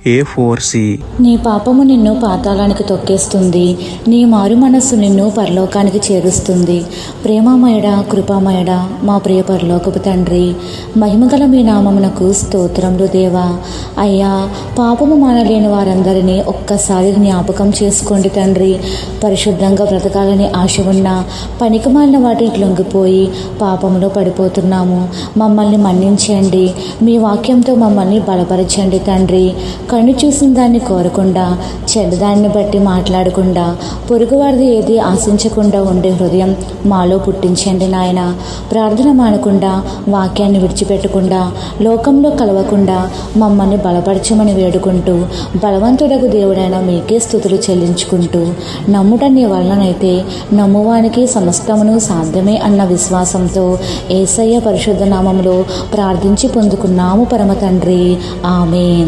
A4C. నీ పాపము నిన్ను పాతాళానికి తొక్కేస్తుంది, నీ మారు మనస్సు నిన్ను పరలోకానికి చేరుస్తుంది. ప్రేమామయుడా, కృపామయుడా, మా ప్రియ పరలోకపు తండ్రి, మహిమగల మీ నామమునకు స్తోత్రములు దేవా. అయ్యా, పాపము మానలేని వారందరినీ ఒక్కసారి జ్ఞాపకం చేసుకోండి తండ్రి. పరిశుద్ధంగా బ్రతకాలని ఆశ ఉన్న పనికిమాలిన వాటికి లొంగిపోయి పాపములో పడిపోతున్నాము. మమ్మల్ని మన్నించండి, మీ వాక్యంతో మమ్మల్ని బలపరచండి తండ్రి. కన్ను చూసిన దాన్ని కోరకుండా, చెడ్డదాన్ని బట్టి మాట్లాడకుండా, పొరుగువారిది ఏది ఆశించకుండా ఉండే హృదయం మాలో పుట్టించండి నాయన. ప్రార్థన మానకుండా, వాక్యాన్ని విడిచిపెట్టకుండా, లోకంలో కలవకుండా మమ్మల్ని బలపరచమని వేడుకుంటూ, బలవంతుడకు దేవుడైన మీకే స్తుతులు చెల్లించుకుంటూ, నమ్ముట నీ వలనైతే నమ్మువానికి సమస్తమును సాధ్యమే అన్న విశ్వాసంతో యేసయ్య పరిశుద్ధ నామములో ప్రార్థించి పొందుకున్నాము పరమ తండ్రి. ఆమేన్.